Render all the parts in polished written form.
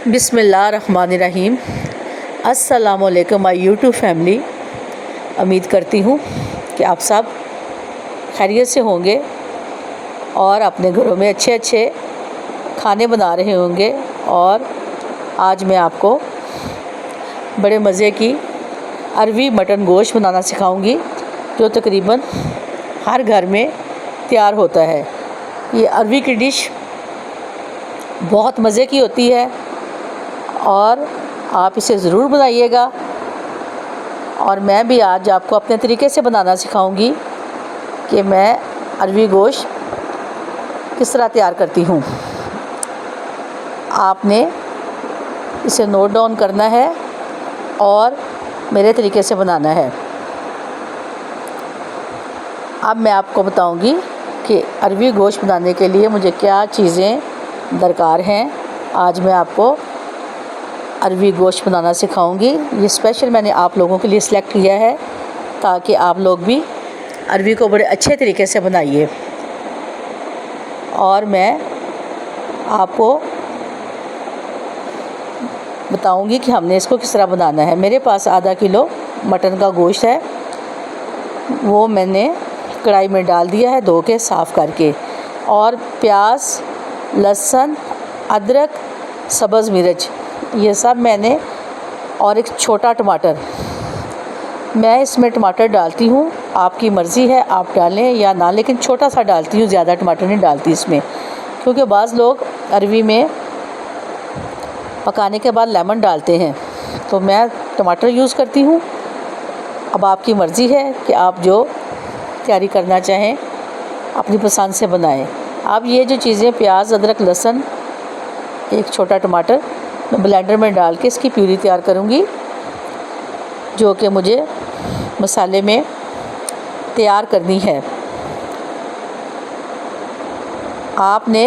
बिस्मिल्लाहिर्रहमानिर्रहीम। अस्सलामुअलैकुम my YouTube family. उम्मीद करती हूँ कि आप सब खैरियत से होंगे और अपने घरों में अच्छे अच्छे खाने बना रहे होंगे। और आज मैं आपको बड़े मज़े की अरवी मटन गोश्त बनाना सिखाऊंगी, जो तकरीबन हर घर में तैयार होता है। ये अरवी की डिश बहुत मज़े की होती है और आप इसे ज़रूर बनाइएगा। और मैं भी आज आपको अपने तरीके से बनाना सिखाऊंगी कि मैं अरवी गोश्त किस तरह तैयार करती हूँ। आपने इसे नोट डाउन करना है और मेरे तरीके से बनाना है। अब मैं आपको बताऊंगी कि अरवी गोश्त बनाने के लिए मुझे क्या चीज़ें दरकार हैं। आज मैं आपको अरवी गोश्त बनाना सिखाऊंगी। ये स्पेशल मैंने आप लोगों के लिए सिलेक्ट किया है ताकि आप लोग भी अरवी को बड़े अच्छे तरीके से बनाइए। और मैं आपको बताऊंगी कि हमने इसको किस तरह बनाना है। मेरे पास आधा किलो मटन का गोश्त है, वो मैंने कढ़ाई में डाल दिया है धो के साफ़ करके। और प्याज, लहसुन, अदरक, सब्ज़ मिर्च, ये सब मैंने, और एक छोटा टमाटर। मैं इसमें टमाटर डालती हूँ, आपकी मर्ज़ी है आप डालें या ना, लेकिन छोटा सा डालती हूँ, ज़्यादा टमाटर नहीं डालती इसमें, क्योंकि बाज़ लोग अरवी में पकाने के बाद लेमन डालते हैं, तो मैं टमाटर यूज़ करती हूँ। अब आपकी मर्ज़ी है कि आप जो तैयारी करना चाहें अपनी पसंद से बनाएं। अब ये जो चीज़ें प्याज, अदरक, लहसुन, एक छोटा टमाटर, मैं ब्लेंडर में डाल के इसकी प्यूरी तैयार करूँगी, जो कि मुझे मसाले में तैयार करनी है। आपने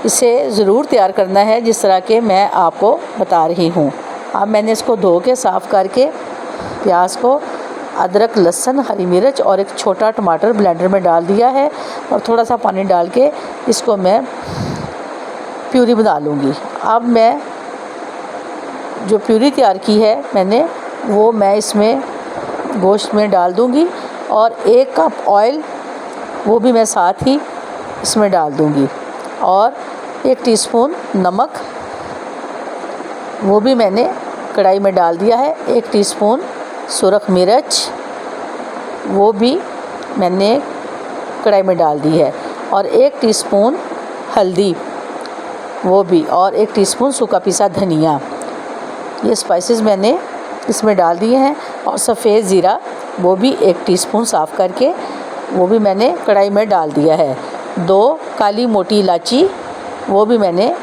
इसे ज़रूर तैयार करना है जिस तरह के मैं आपको बता रही हूँ। अब मैंने इसको धो के साफ़ करके प्याज को, अदरक, लहसुन, हरी मिर्च और एक छोटा टमाटर ब्लेंडर में डाल दिया है और थोड़ा सा पानी डाल के इसको मैं प्यूरी बना लूँगी। अब मैं जो प्यूरी तैयार की है मैंने, वो मैं इसमें गोश्त में डाल दूँगी। और 1 कप ऑयल, वो भी मैं साथ ही इसमें डाल दूँगी। और 1 टीस्पून नमक, वो भी मैंने कढ़ाई में डाल दिया है। 1 टीस्पून सुरख मिर्च, वो भी मैंने कढ़ाई में डाल दी है। और 1 टीस्पून हल्दी, वो भी, और 1 टीस्पून सूखा पिसा धनिया। ये स्पाइसेस मैंने इसमें डाल दिए हैं। और सफ़ेद ज़ीरा, वो भी 1 टीस्पून साफ़ करके वो भी मैंने कढ़ाई में डाल दिया है। 2 काली मोटी इलायची, वो भी मैंने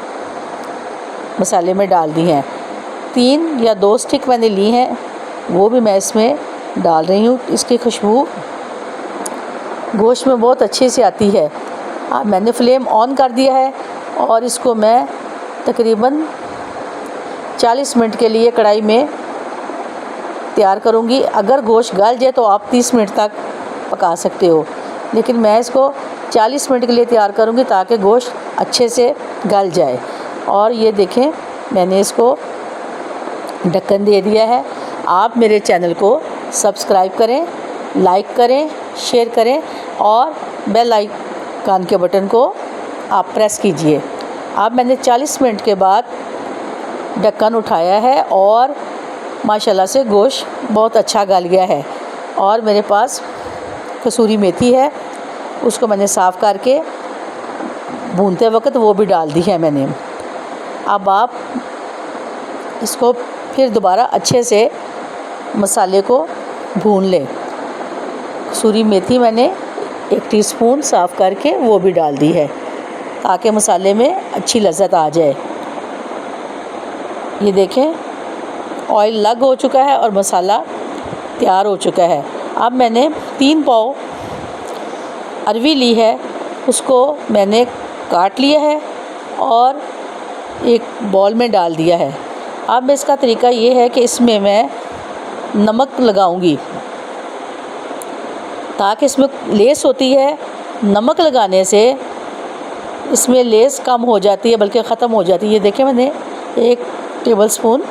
मसाले में डाल दी हैं। 3 या 2 स्टिक मैंने ली हैं, वो भी मैं इसमें डाल रही हूँ। इसकी खुशबू गोश्त में बहुत अच्छे से आती है। अब मैंने फ्लेम ऑन कर दिया है और इसको मैं तकरीबन 40 मिनट के लिए कढ़ाई में तैयार करूँगी। अगर गोश्त गल जाए तो आप 30 मिनट तक पका सकते हो, लेकिन मैं इसको 40 मिनट के लिए तैयार करूँगी ताकि गोश्त अच्छे से गल जाए। और ये देखें, मैंने इसको ढक्कन दे दिया है। आप मेरे चैनल को सब्सक्राइब करें, लाइक करें, शेयर करें और बेल आइकन के बटन को आप प्रेस कीजिए। अब मैंने 40 मिनट के बाद ढक्कन उठाया है और माशाल्लाह से गोश्त बहुत अच्छा गल गया है। और मेरे पास कसूरी मेथी है, उसको मैंने साफ़ करके भूनते वक्त वो भी डाल दी है मैंने। अब आप इसको फिर दोबारा अच्छे से मसाले को भून लें। कसूरी मेथी मैंने 1 टीस्पून साफ़ करके वो भी डाल दी है ताकि मसाले में अच्छी लज़्ज़त आ जाए। ये देखें, ऑयल लग हो चुका है और मसाला तैयार हो चुका है। अब मैंने 3 पाव अरवी ली है, उसको मैंने काट लिया है और एक बॉल में डाल दिया है। अब इसका तरीका ये है कि इसमें मैं नमक लगाऊंगी ताकि इसमें लेस होती है। नमक लगाने से इसमें लेस कम हो जाती है, बल्कि ख़त्म हो जाती है। ये देखें, मैंने 1 टेबलस्पून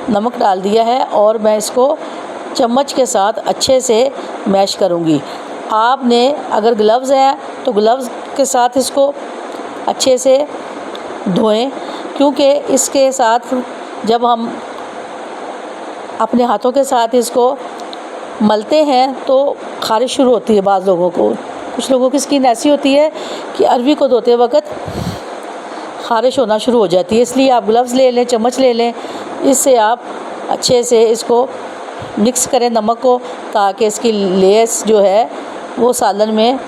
नमक डाल दिया है और मैं इसको चम्मच के साथ अच्छे से मैश करूँगी। आपने अगर ग्लव्स हैं तो ग्लव्स के साथ इसको अच्छे से धोएं, क्योंकि इसके साथ जब हम अपने हाथों के साथ इसको मलते हैं तो ख़ारिश शुरू होती है। बाज़ लोगों को, कुछ लोगों की स्किन ऐसी होती है कि अरवी को धोते वक्त ख़ारिश होना शुरू हो जाती है। इसलिए आप ग्लव्स ले लें, चम्मच ले लें, इससे आप अच्छे से इसको मिक्स करें नमक को, ताकि इसकी लेस जो है वो सालन में,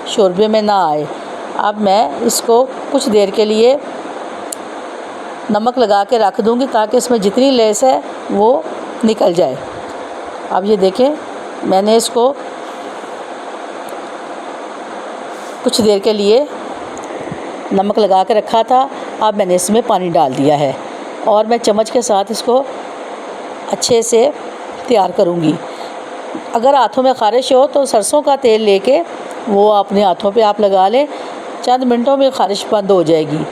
शोरबे में ना आए। अब मैं इसको कुछ देर के लिए नमक लगा के रख दूँगी ताकि इसमें जितनी लेस है वो निकल जाए। अब ये देखें, मैंने इसको कुछ देर के लिए नमक लगा के रखा था। अब मैंने इसमें पानी डाल दिया है और मैं चम्मच के साथ इसको अच्छे से तैयार करूँगी। अगर हाथों में ख़ारिश हो तो सरसों का तेल लेके वो अपने हाथों पे आप लगा लें, चंद मिनटों में ख़ारिश बंद हो जाएगी।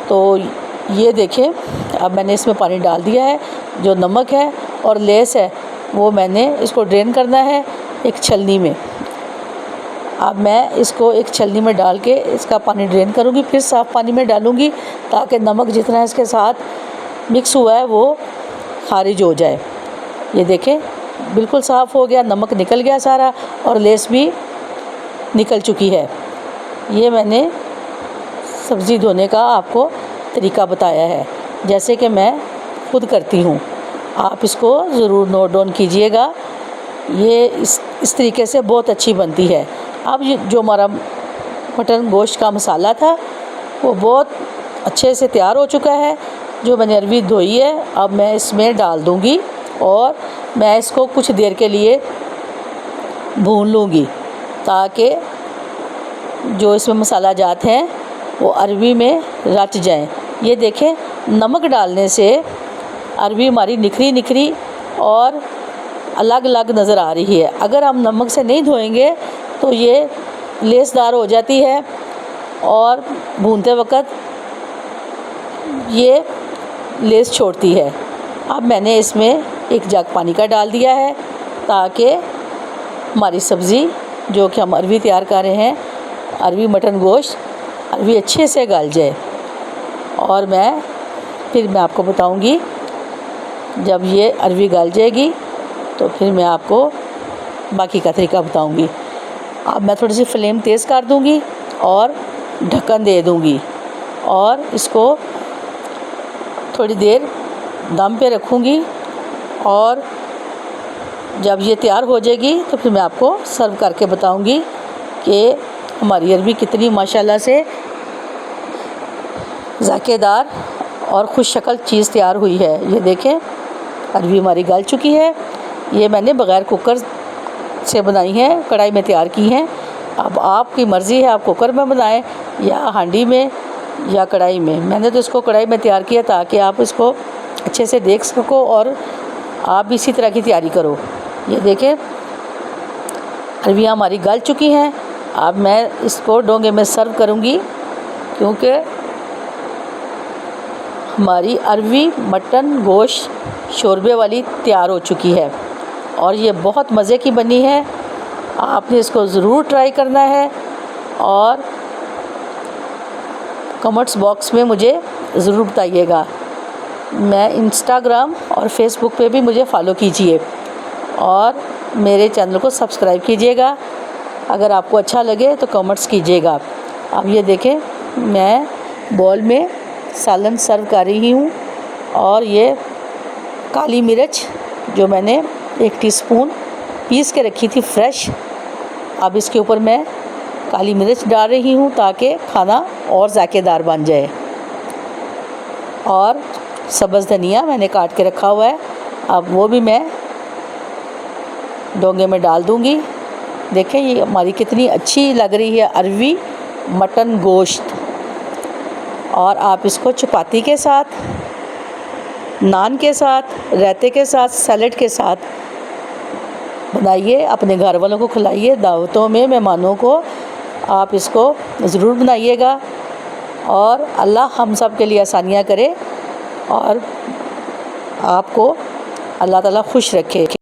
तो ये देखें, अब मैंने इसमें पानी डाल दिया है। जो नमक है और लेस है वो मैंने इसको ड्रेन करना है एक छलनी में। अब मैं इसको एक छलनी में डाल के इसका पानी ड्रेन करूँगी, फिर साफ़ पानी में डालूँगी ताकि नमक जितना इसके साथ मिक्स हुआ है वो खारिज हो जाए। ये देखें, बिल्कुल साफ़ हो गया, नमक निकल गया सारा और लेस भी निकल चुकी है। ये मैंने सब्ज़ी धोने का आपको तरीका बताया है, जैसे कि मैं खुद करती हूँ। आप इसको ज़रूर नोट डाउन कीजिएगा। ये इस तरीके से बहुत अच्छी बनती है। अब ये जो हमारा मटन गोश्त का मसाला था वो बहुत अच्छे से तैयार हो चुका है। जो मैंने अरवी धोई है अब मैं इसमें डाल दूँगी और मैं इसको कुछ देर के लिए भून लूँगी ताकि जो इसमें मसाला जात हैं वो अरवी में रच जाएं। ये देखें, नमक डालने से अरवी हमारी निखरी निखरी और अलग अलग नज़र आ रही है। अगर हम नमक से नहीं धोएंगे तो ये लेसदार हो जाती है और भूनते वक्त ये लेस छोड़ती है। अब मैंने इसमें 1 जग पानी का डाल दिया है ताकि हमारी सब्ज़ी जो कि हम अरवी तैयार कर रहे हैं, अरवी मटन गोश्त, अरवी अच्छे से गल जाए। और फिर मैं आपको बताऊंगी जब ये अरवी गल जाएगी तो फिर मैं आपको बाकी का तरीका बताऊंगी। अब मैं थोड़ी सी फ्लेम तेज़ कर दूंगी और ढक्कन दे दूंगी और इसको थोड़ी देर दम पे रखूंगी और जब ये तैयार हो जाएगी तो फिर मैं आपको सर्व करके बताऊंगी कि हमारी अरवी कितनी माशाल्लाह से ज़ायकेदार और खुश शक्ल चीज़ तैयार हुई है। ये देखें, अरवी हमारी गल चुकी है। ये मैंने बग़ैर कुकर से बनाई है, कढ़ाई में तैयार की हैं। अब आपकी मर्ज़ी है, आप कुकर में बनाएं या हांडी में या कढ़ाई में। मैंने तो इसको कढ़ाई में तैयार किया ताकि आप इसको अच्छे से देख सको और आप भी इसी तरह की तैयारी करो। ये देखें, अरवियाँ हमारी गल चुकी हैं। अब मैं इसको डोंगे में सर्व करूँगी क्योंकि हमारी अरवी मटन गोश्त शोरबे वाली तैयार हो चुकी है और ये बहुत मज़े की बनी है। आपने इसको ज़रूर ट्राई करना है और कमेंट्स बॉक्स में मुझे ज़रूर बताइएगा। मैं इंस्टाग्राम और फेसबुक पे भी मुझे फॉलो कीजिए और मेरे चैनल को सब्सक्राइब कीजिएगा। अगर आपको अच्छा लगे तो कमेंट्स कीजिएगा। अब ये देखें, मैं बॉल में सालन सर्व कर रही हूँ और ये काली मिर्च जो मैंने 1 टीस्पून पीस के रखी थी फ्रेश, अब इसके ऊपर मैं काली मिर्च डाल रही हूँ ताकि खाना और ज़ायकेदार बन जाए। और सब्ज़ धनिया मैंने काट के रखा हुआ है, अब वो भी मैं डोंगे में डाल दूँगी। देखें, ये हमारी कितनी अच्छी लग रही है अरवी मटन गोश्त। और आप इसको चपाती के साथ, नान के साथ, रायते के साथ, सैलेड के साथ बनाइए, अपने घर वालों को खिलाइए। दावतों में मेहमानों को आप इसको ज़रूर बनाइएगा। और अल्लाह हम सब के लिए आसानियाँ करे और आपको अल्लाह ताला खुश रखे।